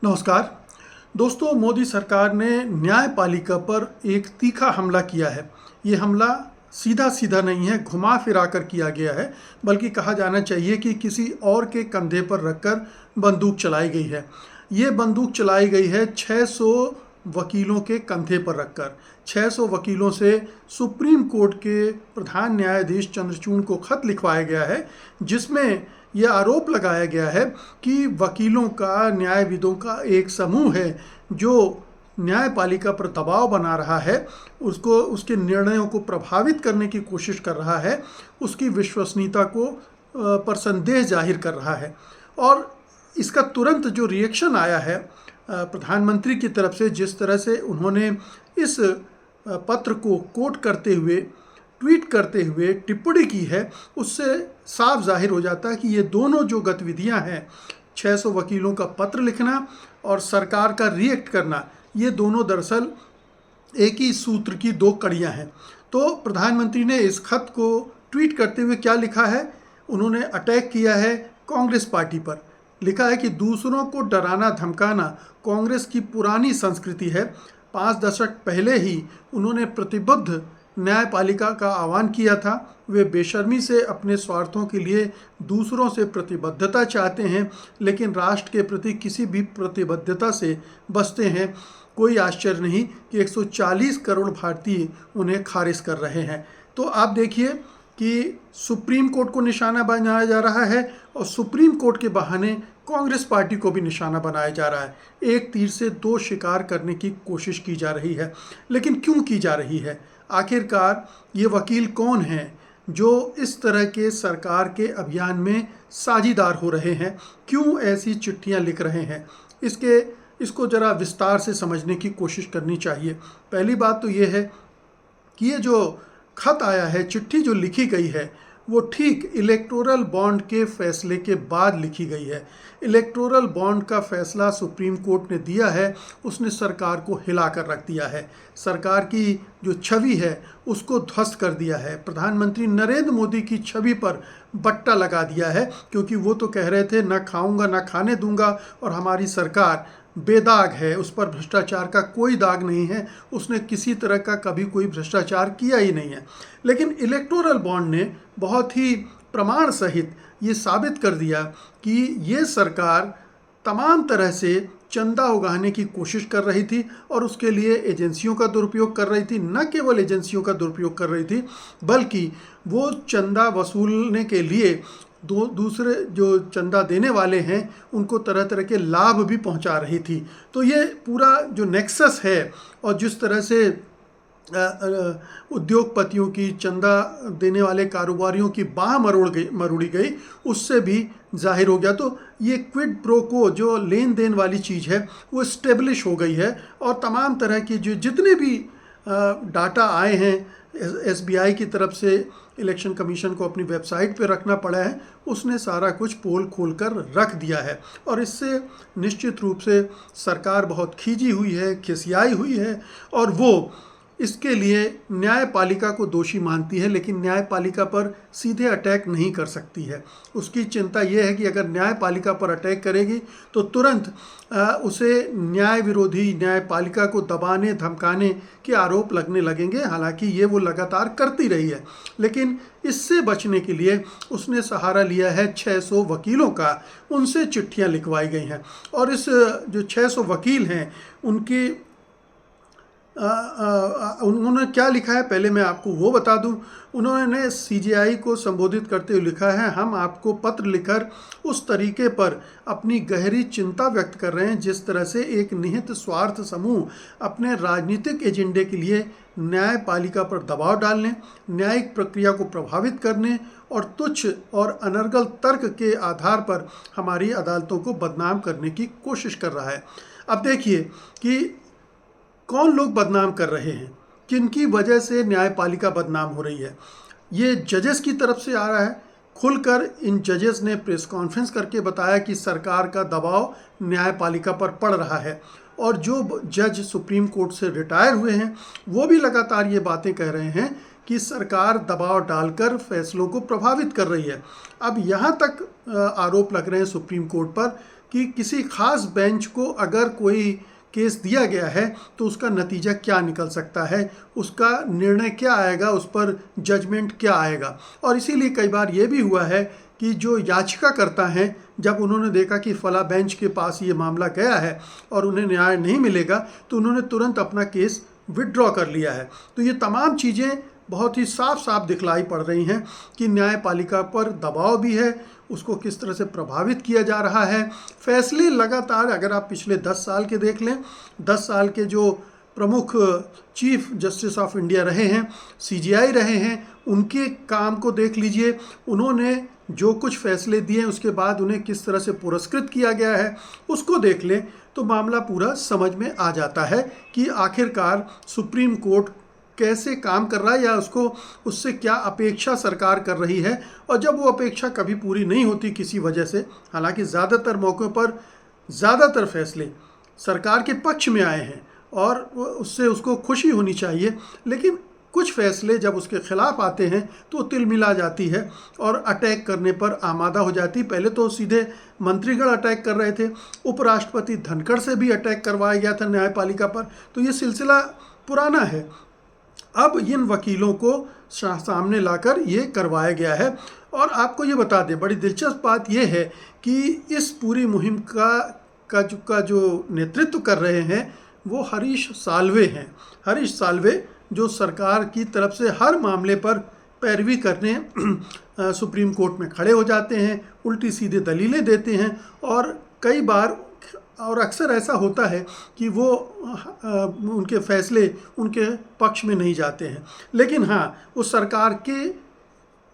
नमस्कार दोस्तों, मोदी सरकार ने न्यायपालिका पर एक तीखा हमला किया है। ये हमला सीधा सीधा नहीं है, घुमा फिरा कर किया गया है, बल्कि कहा जाना चाहिए कि किसी और के कंधे पर रखकर बंदूक चलाई गई है। ये बंदूक चलाई गई है 600 वकीलों के कंधे पर रखकर। 600 वकीलों से सुप्रीम कोर्ट के प्रधान न्यायाधीश चंद्रचूड़ को खत लिखवाया गया है, जिसमें यह आरोप लगाया गया है कि वकीलों का, न्यायविदों का एक समूह है जो न्यायपालिका पर दबाव बना रहा है, उसको, उसके निर्णयों को प्रभावित करने की कोशिश कर रहा है, उसकी विश्वसनीयता को पर संदेह जाहिर कर रहा है। और इसका तुरंत जो रिएक्शन आया है प्रधानमंत्री की तरफ से, जिस तरह से उन्होंने इस पत्र को कोट करते हुए, ट्वीट करते हुए टिप्पणी की है, उससे साफ जाहिर हो जाता है कि ये दोनों जो गतिविधियां हैं, 600 वकीलों का पत्र लिखना और सरकार का रिएक्ट करना, ये दोनों दरअसल एक ही सूत्र की दो कड़ियां हैं। तो प्रधानमंत्री ने इस खत को ट्वीट करते हुए क्या लिखा है? उन्होंने अटैक किया है कांग्रेस पार्टी पर। लिखा है कि दूसरों को डराना धमकाना कांग्रेस की पुरानी संस्कृति है। 5 दशक पहले ही उन्होंने प्रतिबद्ध न्यायपालिका का आह्वान किया था। वे बेशर्मी से अपने स्वार्थों के लिए दूसरों से प्रतिबद्धता चाहते हैं, लेकिन राष्ट्र के प्रति किसी भी प्रतिबद्धता से बचते हैं। कोई आश्चर्य नहीं कि 140 करोड़ भारतीय उन्हें खारिज कर रहे हैं। तो आप देखिए कि सुप्रीम कोर्ट को निशाना बनाया जा रहा है और सुप्रीम कोर्ट के बहाने कांग्रेस पार्टी को भी निशाना बनाया जा रहा है। एक तीर से दो शिकार करने की कोशिश की जा रही है। लेकिन क्यों की जा रही है? आखिरकार ये वकील कौन हैं जो इस तरह के सरकार के अभियान में साझीदार हो रहे हैं? क्यों ऐसी चिट्ठियां लिख रहे हैं? इसको ज़रा विस्तार से समझने की कोशिश करनी चाहिए। पहली बात तो ये है कि ये जो खत आया है, चिट्ठी जो लिखी गई है, वो ठीक इलेक्टोरल बॉन्ड के फैसले के बाद लिखी गई है। इलेक्टोरल बॉन्ड का फैसला सुप्रीम कोर्ट ने दिया है, उसने सरकार को हिला कर रख दिया है। सरकार की जो छवि है उसको ध्वस्त कर दिया है। प्रधानमंत्री नरेंद्र मोदी की छवि पर बट्टा लगा दिया है, क्योंकि वो तो कह रहे थे न खाऊंगा न खाने दूंगा, और हमारी सरकार बेदाग है, उस पर भ्रष्टाचार का कोई दाग नहीं है, उसने किसी तरह का कभी कोई भ्रष्टाचार किया ही नहीं है। लेकिन इलेक्टोरल बॉन्ड ने बहुत ही प्रमाण सहित ये साबित कर दिया कि ये सरकार तमाम तरह से चंदा उगाने की कोशिश कर रही थी और उसके लिए एजेंसियों का दुरुपयोग कर रही थी। न केवल एजेंसियों का दुरुपयोग कर रही थी, बल्कि वो चंदा वसूलने के लिए दूसरे जो चंदा देने वाले हैं उनको तरह तरह के लाभ भी पहुंचा रही थी। तो ये पूरा जो नेक्सस है, और जिस तरह से उद्योगपतियों की, चंदा देने वाले कारोबारियों की बाह मरोड़ी गई, उससे भी जाहिर हो गया। तो ये क्विड प्रो को, जो लेन देन वाली चीज़ है, वो इस्टेब्लिश हो गई है। और तमाम तरह की जो जितने भी डाटा आए हैं SBI की तरफ से, इलेक्शन कमीशन को अपनी वेबसाइट पे रखना पड़ा है, उसने सारा कुछ पोल खोल कर रख दिया है। और इससे निश्चित रूप से सरकार बहुत खींची हुई है, खिसियाई हुई है, और वो इसके लिए न्यायपालिका को दोषी मानती है, लेकिन न्यायपालिका पर सीधे अटैक नहीं कर सकती है। उसकी चिंता यह है कि अगर न्यायपालिका पर अटैक करेगी तो तुरंत उसे न्याय विरोधी, न्यायपालिका को दबाने धमकाने के आरोप लगने लगेंगे। हालांकि ये वो लगातार करती रही है, लेकिन इससे बचने के लिए उसने सहारा लिया है 600 वकीलों का। उनसे चिट्ठियाँ लिखवाई गई हैं, और इस जो 600 वकील हैं उनकी उन्होंने क्या लिखा है, पहले मैं आपको वो बता दूं। उन्होंने CJI को संबोधित करते हुए लिखा है, हम आपको पत्र लिखकर उस तरीके पर अपनी गहरी चिंता व्यक्त कर रहे हैं जिस तरह से एक निहित स्वार्थ समूह अपने राजनीतिक एजेंडे के लिए न्यायपालिका पर दबाव डालने, न्यायिक प्रक्रिया को प्रभावित करने और तुच्छ और अनर्गल तर्क के आधार पर हमारी अदालतों को बदनाम करने की कोशिश कर रहा है। अब देखिए कि कौन लोग बदनाम कर रहे हैं, किनकी वजह से न्यायपालिका बदनाम हो रही है। ये जजेस की तरफ से आ रहा है। खुलकर इन जजेस ने प्रेस कॉन्फ्रेंस करके बताया कि सरकार का दबाव न्यायपालिका पर पड़ रहा है, और जो जज सुप्रीम कोर्ट से रिटायर हुए हैं वो भी लगातार ये बातें कह रहे हैं कि सरकार दबाव डालकर फैसलों को प्रभावित कर रही है। अब यहाँ तक आरोप लग रहे हैं सुप्रीम कोर्ट पर कि किसी खास बेंच को अगर कोई केस दिया गया है तो उसका नतीजा क्या निकल सकता है, उसका निर्णय क्या आएगा, उस पर जजमेंट क्या आएगा। और इसीलिए कई बार ये भी हुआ है कि जो याचिकाकर्ता हैं, जब उन्होंने देखा कि फला बेंच के पास ये मामला गया है और उन्हें न्याय नहीं मिलेगा, तो उन्होंने तुरंत अपना केस विड्रॉ कर लिया है। तो ये तमाम चीज़ें बहुत ही साफ साफ दिखलाई पड़ रही हैं कि न्यायपालिका पर दबाव भी है, उसको किस तरह से प्रभावित किया जा रहा है। फैसले लगातार, अगर आप पिछले 10 साल के देख लें, 10 साल के जो प्रमुख चीफ जस्टिस ऑफ इंडिया रहे हैं, सीजेआई रहे हैं, उनके काम को देख लीजिए। उन्होंने जो कुछ फैसले दिए उसके बाद उन्हें किस तरह से पुरस्कृत किया गया है, उसको देख लें तो मामला पूरा समझ में आ जाता है कि आखिरकार सुप्रीम कोर्ट कैसे काम कर रहा है या उससे क्या अपेक्षा सरकार कर रही है। और जब वो अपेक्षा कभी पूरी नहीं होती किसी वजह से, हालांकि ज़्यादातर मौक़ों पर ज़्यादातर फैसले सरकार के पक्ष में आए हैं और उससे उसको खुशी होनी चाहिए, लेकिन कुछ फैसले जब उसके खिलाफ आते हैं तो तिलमिला जाती है और अटैक करने पर आमादा हो जाती। पहले तो सीधे मंत्रीगण अटैक कर रहे थे, उपराष्ट्रपति धनखड़ से भी अटैक करवाया गया था न्यायपालिका पर, तो ये सिलसिला पुराना है। अब इन वकीलों को सामने लाकर ये करवाया गया है। और आपको ये बता दें, बड़ी दिलचस्प बात यह है कि इस पूरी मुहिम का जो नेतृत्व कर रहे हैं वो हरीश साल्वे हैं। हरीश साल्वे जो सरकार की तरफ से हर मामले पर पैरवी करने सुप्रीम कोर्ट में खड़े हो जाते हैं, उल्टी सीधे दलीलें देते हैं और कई बार और अक्सर ऐसा होता है कि वो उनके फैसले उनके पक्ष में नहीं जाते हैं। लेकिन हाँ, वो सरकार के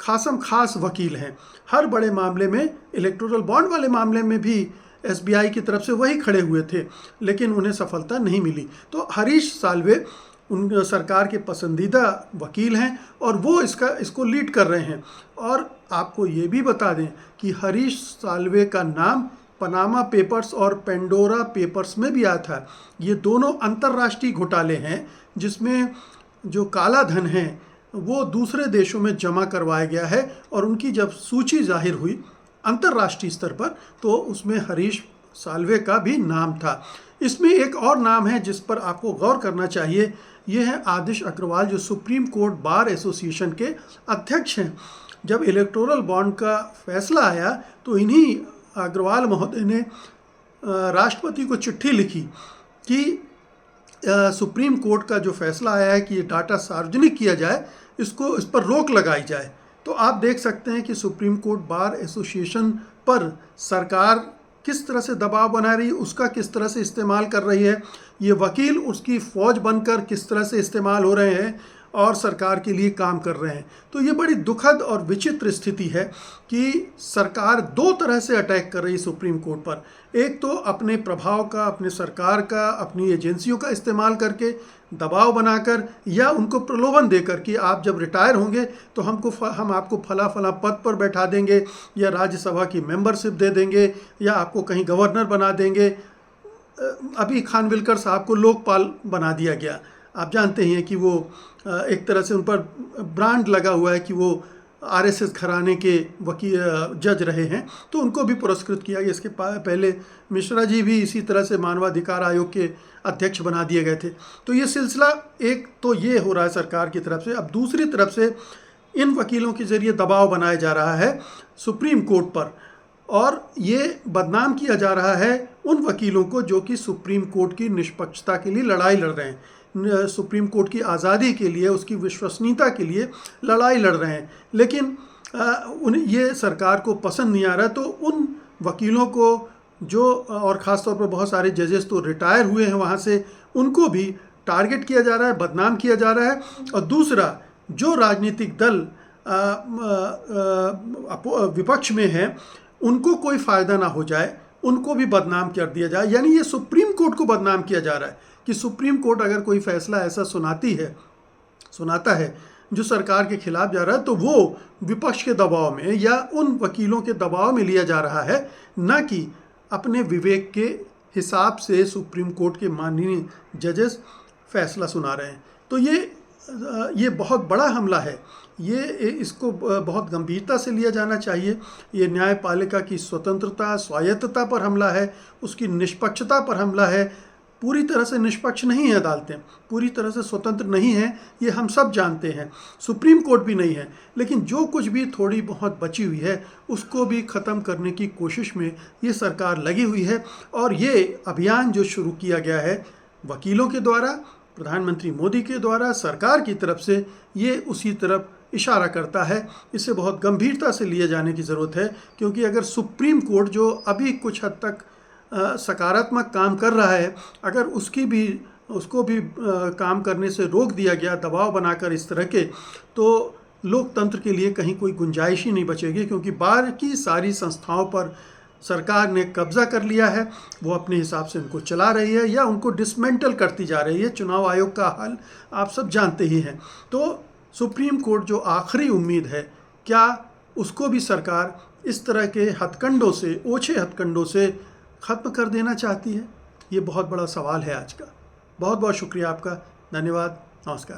खासम खास वकील हैं। हर बड़े मामले में, इलेक्टोरल बॉन्ड वाले मामले में भी एसबीआई की तरफ से वही खड़े हुए थे, लेकिन उन्हें सफलता नहीं मिली। तो हरीश साल्वे उन सरकार के पसंदीदा वकील हैं और वो इसको लीड कर रहे हैं। और आपको ये भी बता दें कि हरीश साल्वे का नाम पनामा पेपर्स और पेंडोरा पेपर्स में भी आया था। ये दोनों अंतर्राष्ट्रीय घोटाले हैं जिसमें जो काला धन है वो दूसरे देशों में जमा करवाया गया है और उनकी जब सूची जाहिर हुई अंतर्राष्ट्रीय स्तर पर तो उसमें हरीश साल्वे का भी नाम था। इसमें एक और नाम है जिस पर आपको गौर करना चाहिए, ये है आदिश अग्रवाल, जो सुप्रीम कोर्ट बार एसोसिएशन के अध्यक्ष हैं। जब इलेक्टोरल बॉन्ड का फैसला आया तो इन्हीं अग्रवाल महोदय ने राष्ट्रपति को चिट्ठी लिखी कि सुप्रीम कोर्ट का जो फैसला आया है कि ये डाटा सार्वजनिक किया जाए, इस पर रोक लगाई जाए। तो आप देख सकते हैं कि सुप्रीम कोर्ट बार एसोसिएशन पर सरकार किस तरह से दबाव बना रही है, उसका किस तरह से इस्तेमाल कर रही है, ये वकील उसकी फ़ौज बनकर किस तरह से इस्तेमाल हो रहे हैं और सरकार के लिए काम कर रहे हैं। तो ये बड़ी दुखद और विचित्र स्थिति है कि सरकार दो तरह से अटैक कर रही है सुप्रीम कोर्ट पर। एक तो अपने प्रभाव का, अपने सरकार का, अपनी एजेंसियों का इस्तेमाल करके दबाव बनाकर या उनको प्रलोभन देकर कि आप जब रिटायर होंगे तो हम आपको फला फला पद पर बैठा देंगे या राज्यसभा की मेंबरशिप दे देंगे या आपको कहीं गवर्नर बना देंगे। अभी खानविलकर साहब को लोकपाल बना दिया गया। आप जानते हैं कि वो एक तरह से उन पर ब्रांड लगा हुआ है कि वो आरएसएस घराने के वकील जज रहे हैं, तो उनको भी पुरस्कृत किया गया। इसके पहले मिश्रा जी भी इसी तरह से मानवाधिकार आयोग के अध्यक्ष बना दिए गए थे। तो ये सिलसिला एक तो ये हो रहा है सरकार की तरफ से। अब दूसरी तरफ से इन वकीलों के ज़रिए दबाव बनाया जा रहा है सुप्रीम कोर्ट पर और ये बदनाम किया जा रहा है उन वकीलों को जो कि सुप्रीम कोर्ट की निष्पक्षता के लिए लड़ाई लड़ रहे हैं, सुप्रीम कोर्ट की आज़ादी के लिए, उसकी विश्वसनीयता के लिए लड़ाई लड़ रहे हैं। लेकिन ये सरकार को पसंद नहीं आ रहा, तो उन वकीलों को जो, और ख़ास तौर पर बहुत सारे जजेस तो रिटायर हुए हैं वहाँ से, उनको भी टारगेट किया जा रहा है, बदनाम किया जा रहा है। और दूसरा, जो राजनीतिक दल विपक्ष में हैं उनको कोई फ़ायदा ना हो जाए, उनको भी बदनाम कर दिया जाए। यानी ये सुप्रीम कोर्ट को बदनाम किया जा रहा है कि सुप्रीम कोर्ट अगर कोई फ़ैसला ऐसा सुनाता है जो सरकार के खिलाफ जा रहा है, तो वो विपक्ष के दबाव में या उन वकीलों के दबाव में लिया जा रहा है, ना कि अपने विवेक के हिसाब से सुप्रीम कोर्ट के माननीय जजेस फैसला सुना रहे हैं। तो ये बहुत बड़ा हमला है। ये इसको बहुत गंभीरता से लिया जाना चाहिए। ये न्यायपालिका की स्वतंत्रता, स्वायत्तता पर हमला है, उसकी निष्पक्षता पर हमला है। पूरी तरह से निष्पक्ष नहीं है अदालतें, पूरी तरह से स्वतंत्र नहीं हैं, ये हम सब जानते हैं। सुप्रीम कोर्ट भी नहीं है, लेकिन जो कुछ भी थोड़ी बहुत बची हुई है उसको भी ख़त्म करने की कोशिश में ये सरकार लगी हुई है। और ये अभियान जो शुरू किया गया है वकीलों के द्वारा, प्रधानमंत्री मोदी के द्वारा, सरकार की तरफ से, ये उसी तरफ इशारा करता है। इसे बहुत गंभीरता से लिए जाने की ज़रूरत है, क्योंकि अगर सुप्रीम कोर्ट जो अभी कुछ हद तक सकारात्मक काम कर रहा है, अगर उसको भी काम करने से रोक दिया गया दबाव बनाकर इस तरह के, तो लोकतंत्र के लिए कहीं कोई गुंजाइश ही नहीं बचेगी, क्योंकि बाकी सारी संस्थाओं पर सरकार ने कब्जा कर लिया है। वो अपने हिसाब से उनको चला रही है या उनको डिसमेंटल करती जा रही है। चुनाव आयोग का हाल आप सब जानते ही हैं। तो सुप्रीम कोर्ट जो आखिरी उम्मीद है, क्या उसको भी सरकार इस तरह के हथकंडों से, ओछे हथकंडों से ख़त्म कर देना चाहती है? ये बहुत बड़ा सवाल है आज का। बहुत बहुत शुक्रिया आपका। धन्यवाद। नमस्कार।